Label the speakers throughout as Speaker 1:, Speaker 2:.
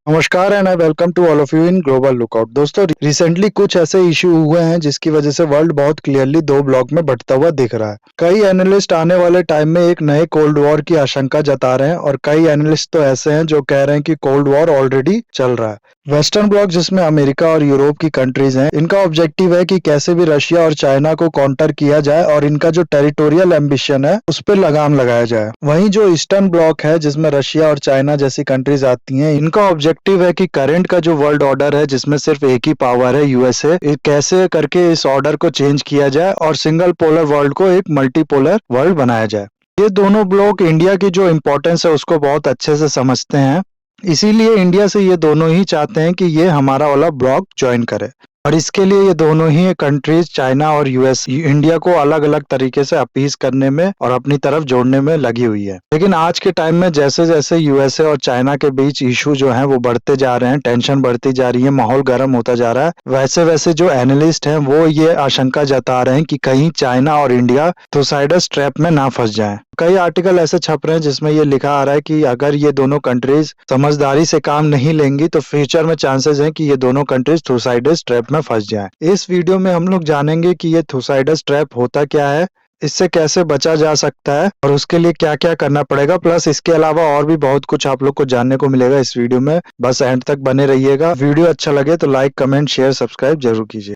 Speaker 1: नमस्कार and I welcome to all of you in global lookout. दोस्तों, recently कुछ ऐसे इशू हुए हैं जिसकी वजह से वर्ल्ड बहुत क्लियरली दो ब्लॉक में बंटता हुआ दिख रहा है। कई एनालिस्ट आने वाले टाइम में एक नए कोल्ड वॉर की आशंका जता रहे हैं और कई एनालिस्ट तो ऐसे हैं जो कह रहे हैं कि कोल्ड वॉर ऑलरेडी चल रहा है। वेस्टर्न ब्लॉक जिसमें अमेरिका और यूरोप की कंट्रीज हैं, इनका ऑब्जेक्टिव है कि कैसे भी रशिया और चाइना को काउंटर किया जाए और इनका जो टेरिटोरियल एम्बिशन है उस पर लगाम लगाया जाए। वहीं जो ईस्टर्न ब्लॉक है जिसमें रशिया और चाइना जैसी कंट्रीज आती हैं, इनका ऑब्जेक्टिव है कि करंट का जो वर्ल्ड ऑर्डर है जिसमें सिर्फ एक ही पावर है यूएसए, कैसे करके इस ऑर्डर को चेंज किया जाए और सिंगल पोलर वर्ल्ड को एक मल्टीपोलर वर्ल्ड बनाया जाए। ये दोनों ब्लॉक इंडिया की जो इम्पोर्टेंस है उसको बहुत अच्छे से समझते हैं, इसीलिए इंडिया से ये दोनों ही चाहते हैं कि ये हमारा वाला ब्लॉक ज्वाइन करे। और इसके लिए ये दोनों ही कंट्रीज चाइना और यूएस इंडिया को अलग अलग तरीके से अपीज करने में और अपनी तरफ जोड़ने में लगी हुई है। लेकिन आज के टाइम में जैसे जैसे यूएसए और चाइना के बीच इशू जो है वो बढ़ते जा रहे हैं, टेंशन बढ़ती जा रही है, माहौल गर्म होता जा रहा है, वैसे वैसे जो एनालिस्ट हैं वो ये आशंका जता रहे हैं कि कहीं चाइना और इंडिया थुसाइडस ट्रैप में ना फंस जाएं। कई आर्टिकल ऐसे छप रहे हैं जिसमें ये लिखा आ रहा है कि अगर ये दोनों कंट्रीज समझदारी से काम नहीं लेंगी तो फ्यूचर में चांसेस हैं कि ये दोनों कंट्रीज थुसाइडस ट्रैप में फंस जाएं। इस वीडियो में हम लोग जानेंगे कि ये थुसाइडस ट्रैप होता क्या है, इससे कैसे बचा जा सकता है और उसके लिए क्या क्या करना पड़ेगा, प्लस इसके अलावा और भी बहुत कुछ आप लोग को जानने को मिलेगा इस वीडियो में। बस एंड तक बने रहिएगा। वीडियो अच्छा लगे तो लाइक, कमेंट, शेयर, सब्सक्राइब जरूर कीजिए।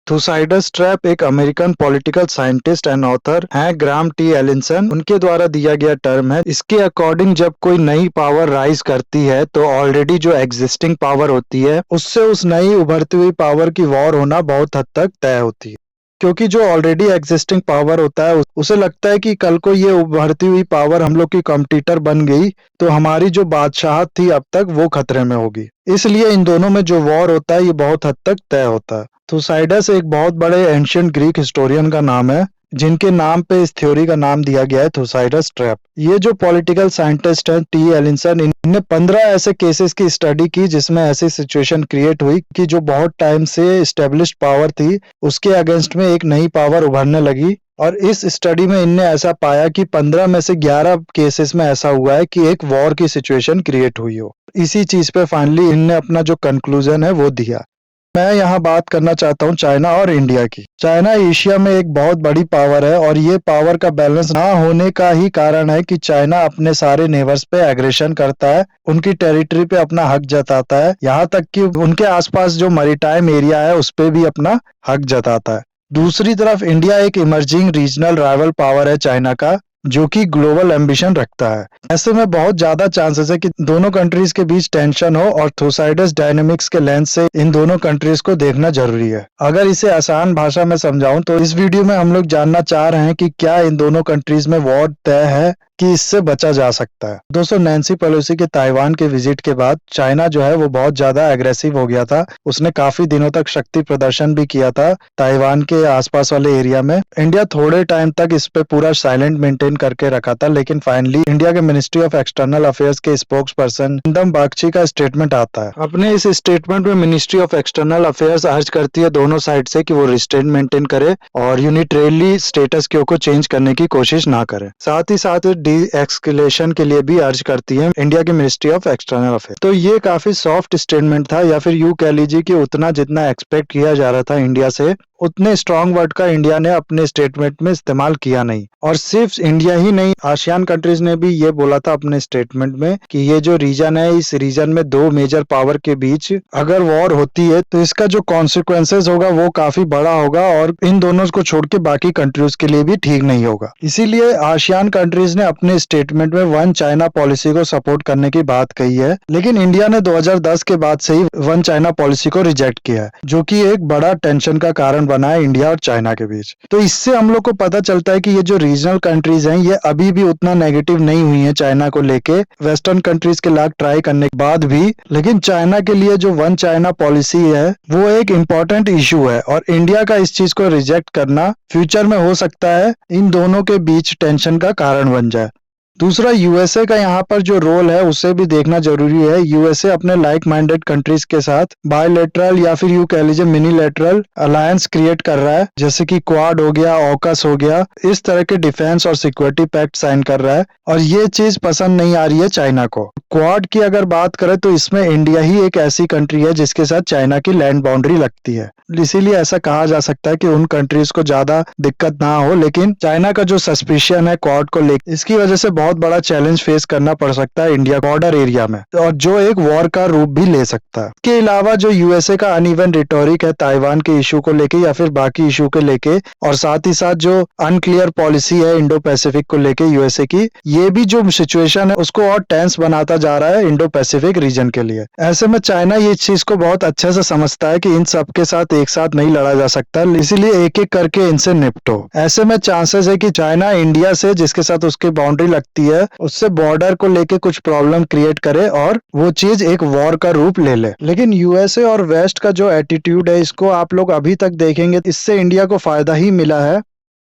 Speaker 1: थुसाइडस ट्रैप एक American political scientist and author हैं ग्राहम टी एलिसन, उनके द्वारा दिया गया टर्म है। इसके अकॉर्डिंग जब कोई नई पावर राइज करती है तो ऑलरेडी जो एग्जिस्टिंग पावर होती है उससे उस नई उभरती हुई पावर की वॉर होना बहुत हद तक तय होती है, क्योंकि जो ऑलरेडी एग्जिस्टिंग पावर होता है उसे लगता है कि कल को ये उभरती हुई पावर हम लोग की कॉम्पिटिटर बन गई तो हमारी जो बादशाहत थी अब तक वो खतरे में होगी। इसलिए इन दोनों में जो वॉर होता है ये बहुत हद तक तय होता है। थुसाइडस एक बहुत बड़े एंशिएंट ग्रीक हिस्टोरियन का नाम है जिनके नाम पे इस थ्योरी का नाम दिया गया है थुसाइडस ट्रैप। ये जो पॉलिटिकल साइंटिस्ट हैं टी एलिसन, इन्होंने 15 ऐसे केसेस की स्टडी की जिसमें ऐसी सिचुएशन क्रिएट हुई कि जो बहुत टाइम से एस्टेब्लिश्ड पावर थी उसके अगेंस्ट में एक नई पावर उभरने लगी। और इस स्टडी में इनने ऐसा पाया कि 15 में से 11 केसेस में ऐसा हुआ है कि एक वॉर की सिचुएशन क्रिएट हुई हो। इसी चीज पे फाइनली इनने अपना जो कंक्लूजन है वो दिया। मैं यहाँ बात करना चाहता हूँ चाइना और इंडिया की। चाइना एशिया में एक बहुत बड़ी पावर है और ये पावर का बैलेंस ना होने का ही कारण है कि चाइना अपने सारे नेबर्स पे एग्रेशन करता है, उनकी टेरिटरी पे अपना हक जताता है, यहाँ तक कि उनके आसपास जो मैरीटाइम एरिया है उस पे भी अपना हक जताता है। दूसरी तरफ इंडिया एक इमर्जिंग रीजनल राइवल पावर है चाइना का, जो कि ग्लोबल एम्बिशन रखता है। ऐसे में बहुत ज्यादा चांसेस है कि दोनों कंट्रीज के बीच टेंशन हो और थुसाइडस डायनेमिक्स के लेंस से इन दोनों कंट्रीज को देखना जरूरी है। अगर इसे आसान भाषा में समझाऊं तो इस वीडियो में हम लोग जानना चाह रहे हैं कि क्या इन दोनों कंट्रीज में वॉर तय है कि इससे बचा जा सकता है। दोस्तों, नैन्सी पेलोसी के ताइवान के विजिट के बाद चाइना जो है वो बहुत ज्यादा एग्रेसिव हो गया था। उसने काफी दिनों तक शक्ति प्रदर्शन भी किया था ताइवान के आसपास वाले एरिया में। इंडिया थोड़े टाइम तक इस पे पूरा साइलेंट मेंटेन करके रखा था, लेकिन फाइनली इंडिया के मिनिस्ट्री ऑफ एक्सटर्नल अफेयर्स के स्पोक्स पर्सन इंदम बागची का स्टेटमेंट आता है। अपने इस स्टेटमेंट में मिनिस्ट्री ऑफ एक्सटर्नल अफेयर्स अर्ज करती है दोनों साइड से कि वो रिस्ट्रेंट मेंटेन करे और यूनिटरली स्टेटस क्यू को चेंज करने की कोशिश ना करे। साथ ही साथ एक्सकलेशन के लिए भी अर्ज करती है इंडिया की मिनिस्ट्री ऑफ एक्सटर्नल अफेयर। तो ये काफी सॉफ्ट स्टेटमेंट था, या फिर यूं कह लीजिए कि उतना जितना एक्सपेक्ट किया जा रहा था इंडिया से उतने स्ट्रॉन्ग वर्ड का इंडिया ने अपने स्टेटमेंट में इस्तेमाल किया नहीं। और सिर्फ इंडिया ही नहीं, आसियान कंट्रीज ने भी ये बोला था अपने स्टेटमेंट में कि ये जो रीजन है इस रीजन में दो मेजर पावर के बीच अगर वॉर होती है तो इसका जो कॉन्सिक्वेंसेस होगा वो काफी बड़ा होगा और इन दोनों को छोड़ के बाकी कंट्रीज के लिए भी ठीक नहीं होगा। इसीलिए आसियान कंट्रीज ने अपने स्टेटमेंट में वन चाइना पॉलिसी को सपोर्ट करने की बात कही है, लेकिन इंडिया ने 2010 के बाद से ही वन चाइना पॉलिसी को रिजेक्ट किया है, जो कि एक बड़ा टेंशन का कारण बना है इंडिया और चाइना के बीच। तो इससे हम लोग को पता चलता है कि ये जो रीजनल कंट्रीज हैं ये अभी भी उतना नेगेटिव नहीं हुई हैं चाइना को लेके, वेस्टर्न कंट्रीज के लाख ट्राई करने के बाद भी। लेकिन चाइना के लिए जो वन चाइना पॉलिसी है वो एक इम्पोर्टेंट इशू है और इंडिया का इस चीज को रिजेक्ट करना फ्यूचर में हो सकता है इन दोनों के बीच टेंशन का कारण बन जाए। दूसरा यूएसए का यहाँ पर जो रोल है उसे भी देखना जरूरी है। यूएसए अपने लाइक माइंडेड कंट्रीज के साथ बायलैटरल या फिर यू कह लीजिए मिनीलैटरल अलायंस क्रिएट कर रहा है, जैसे कि क्वाड हो गया, ऑकस हो गया, इस तरह के डिफेंस और सिक्योरिटी पैक्ट साइन कर रहा है और ये चीज पसंद नहीं आ रही है चाइना को। क्वाड की अगर बात करें तो इसमें इंडिया ही एक ऐसी कंट्री है जिसके साथ चाइना की लैंड बाउंड्री लगती है, इसीलिए ऐसा कहा जा सकता है कि उन कंट्रीज को ज्यादा दिक्कत ना हो। लेकिन चाइना का जो सस्पिशन है क्वाड को लेकर, इसकी वजह से बहुत बड़ा चैलेंज फेस करना पड़ सकता है इंडिया बॉर्डर एरिया में, और जो एक वॉर का रूप भी ले सकता है। इसके अलावा जो यूएसए का अनइवन रिटोरिक है ताइवान के इशू को लेके या फिर बाकी इशू को लेके, और साथ ही साथ जो अनक्लियर पॉलिसी है इंडो पैसिफिक को लेके यूएसए की, ये भी जो सिचुएशन है उसको और टेंस बनाता जा रहा है इंडो पैसिफिक रीजन के लिए। ऐसे में चाइना ये चीज को बहुत अच्छे से समझता है कि इन सबके साथ एक साथ नहीं लड़ा जा सकता, इसीलिए एक एक करके इनसे निपटो। ऐसे में चांसेस है कि चाइना इंडिया से, जिसके साथ उसकी बाउंड्री लगती है, उससे बॉर्डर को लेके कुछ प्रॉब्लम क्रिएट करे और वो चीज एक वॉर का रूप ले ले। लेकिन यूएसए और वेस्ट का जो एटीट्यूड है, इसको आप लोग अभी तक देखेंगे, इससे इंडिया को फायदा ही मिला है।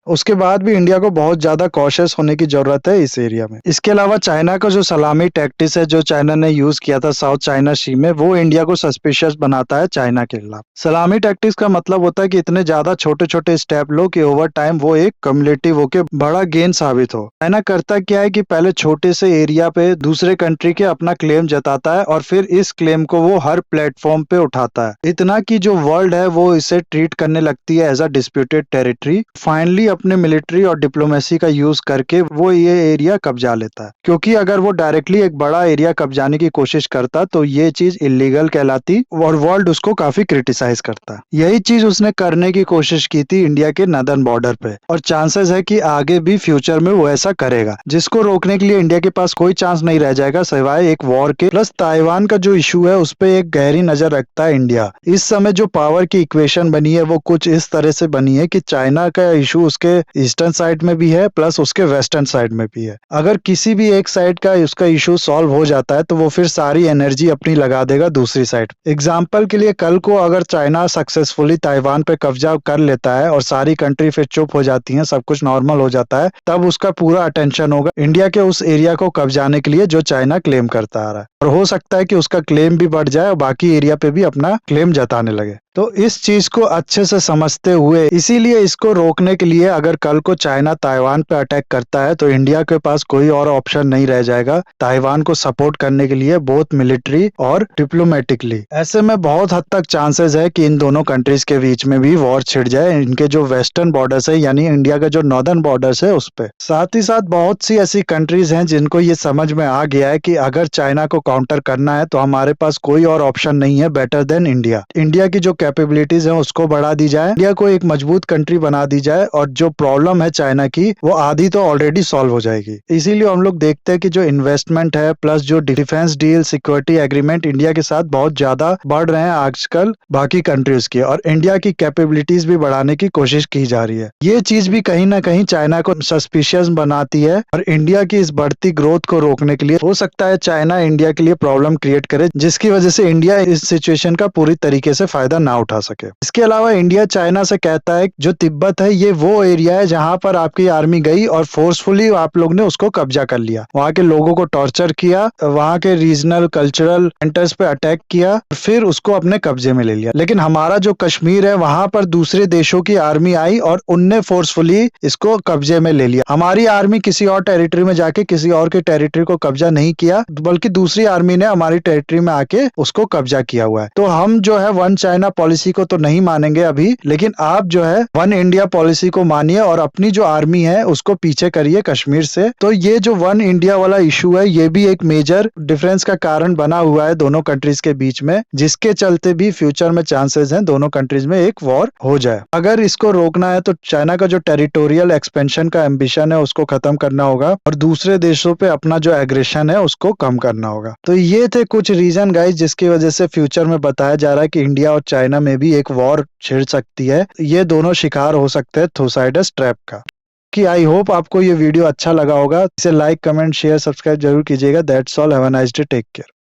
Speaker 1: उसके बाद भी इंडिया को बहुत ज्यादा कॉशियस होने की जरूरत है इस एरिया में। इसके अलावा चाइना का जो सलामी टैक्टिस है जो चाइना ने यूज किया था साउथ चाइना सी में, वो इंडिया को सस्पिशियस बनाता है चाइना के खिलाफ। सलामी टैक्टिस का मतलब होता है कि इतने ज्यादा छोटे छोटे स्टेप लो कि ओवर टाइम वो एक कम्युलेटिव होके बड़ा गेन साबित हो। चाइना करता क्या है कि पहले छोटे से एरिया पे दूसरे कंट्री के अपना क्लेम जताता है और फिर इस क्लेम को वो हर प्लेटफॉर्म पे उठाता है, इतना कि जो वर्ल्ड है वो इसे ट्रीट करने लगती है as a disputed territory. Finally अपने मिलिट्री और डिप्लोमेसी का यूज करके वो ये एरिया कब्जा लेता है, क्योंकि अगर वो डायरेक्टली एक बड़ा एरिया कब्जाने की कोशिश करता तो ये चीज इलीगल कहलाती और वर्ल्ड उसको काफी क्रिटिसाइज करता। यही चीज उसने करने की कोशिश की थी इंडिया के नदर्न बॉर्डर पे, और चांसेस है कि आगे भी फ्यूचर में वो ऐसा करेगा, जिसको रोकने के लिए इंडिया के पास कोई चांस नहीं रह जाएगा सिवाय एक वॉर के। प्लस ताइवान का जो इशू है उस पे एक गहरी नजर रखता है इंडिया। इस समय जो पावर की इक्वेशन बनी है वो कुछ इस तरह से बनी है कि चाइना का इशू उसके ईस्टर्न साइड में भी है प्लस उसके वेस्टर्न साइड में भी है। अगर किसी भी एक साइड का उसका इशू सॉल्व हो जाता है तो वो फिर सारी एनर्जी अपनी लगा देगा दूसरी साइड। एग्जाम्पल के लिए कल को अगर चाइना सक्सेसफुली ताइवान पे कब्जा कर लेता है और सारी कंट्री फिर चुप हो जाती है, सब कुछ नॉर्मल हो जाता है, तब उसका पूरा अटेंशन होगा इंडिया के उस एरिया को कब्जाने के लिए जो चाइना क्लेम करता आ रहा है, और हो सकता है कि उसका क्लेम भी बढ़ जाए और बाकी एरिया पे भी अपना क्लेम जताने लगे। तो इस चीज को अच्छे से समझते हुए, इसीलिए इसको रोकने के लिए अगर कल को चाइना ताइवान पे अटैक करता है तो इंडिया के पास कोई और ऑप्शन नहीं रह जाएगा ताइवान को सपोर्ट करने के लिए, बोथ मिलिट्री और डिप्लोमेटिकली। ऐसे में बहुत हद तक चांसेस है कि इन दोनों कंट्रीज के बीच में भी वॉर छिड़ जाए, इनके जो वेस्टर्न बॉर्डर्स है यानी इंडिया का जो नॉर्दर्न बॉर्डर्स है उस पे। साथ ही साथ बहुत सी ऐसी कंट्रीज हैं जिनको ये समझ में आ गया है कि अगर चाइना को काउंटर करना है तो हमारे पास कोई और ऑप्शन नहीं है बेटर देन इंडिया। इंडिया की जो कैपेबिलिटीज हैं उसको बढ़ा दी जाए, इंडिया को एक मजबूत कंट्री बना दी जाए, और जो प्रॉब्लम है चाइना की वो आधी तो ऑलरेडी सॉल्व हो जाएगी। इसीलिए हम लोग देखते हैं कि जो इन्वेस्टमेंट है प्लस जो defence deal, security agreement India के साथ बहुत ज्यादा बढ़ रहे हैं आजकल बाकी कंट्रीज के, और इंडिया की कैपेबिलिटीज भी बढ़ाने की कोशिश की जा रही है। ये चीज भी कहीं ना कहीं चाइना को सस्पिशियस बनाती है, और इंडिया की इस बढ़ती ग्रोथ को रोकने के लिए हो सकता है चाइना इंडिया के लिए प्रॉब्लम क्रिएट करे, जिसकी वजह से इंडिया इस सिचुएशन का पूरी तरीके से फायदा ना उठा सके। इसके अलावा इंडिया चाइना से कहता है जो तिब्बत है ये वो एरिया है जहां पर आपकी आर्मी गई और फोर्सफुली आप लोग ने उसको कब्जा कर लिया, वहां के लोगों को टॉर्चर किया, वहां के रीजनल कल्चरल सेंटर्स पे अटैक किया, फिर उसको अपने कब्जे में ले लिया। लेकिन हमारा जो कश्मीर है वहां पर दूसरे देशों की आर्मी आई और उनने फोर्सफुली इसको कब्जे में ले लिया। हमारी आर्मी किसी और टेरिटरी में जाके किसी और की टेरिटरी को कब्जा नहीं किया, बल्कि दूसरी आर्मी ने हमारी टेरिटरी में आके उसको कब्जा किया हुआ है। तो हम जो है वन चाइना पॉलिसी को तो नहीं मानेंगे अभी, लेकिन आप जो है वन इंडिया पॉलिसी को मानिए और अपनी जो आर्मी है उसको पीछे करिए कश्मीर से। तो ये जो वन इंडिया वाला इशू है ये भी एक मेजर डिफरेंस का कारण बना हुआ है दोनों कंट्रीज के बीच में, जिसके चलते भी फ्यूचर में चांसेस हैं दोनों कंट्रीज में एक वॉर हो जाए। अगर इसको रोकना है तो चाइना का जो टेरिटोरियल एक्सपेंशन का एम्बिशन है उसको खत्म करना होगा और दूसरे देशों पे अपना जो एग्रेशन है उसको कम करना होगा। तो ये थे कुछ रीजन गाइस जिसकी वजह से फ्यूचर में बताया जा रहा है कि इंडिया और चाइना में भी एक वॉर छिड़ सकती है। ये दोनों शिकार हो सकते हैं थुसाइडस ट्रैप का। कि आई होप आपको ये वीडियो अच्छा लगा होगा। इसे लाइक, कमेंट, शेयर, सब्सक्राइब जरूर कीजिएगा। That's all, have a nice day, take care.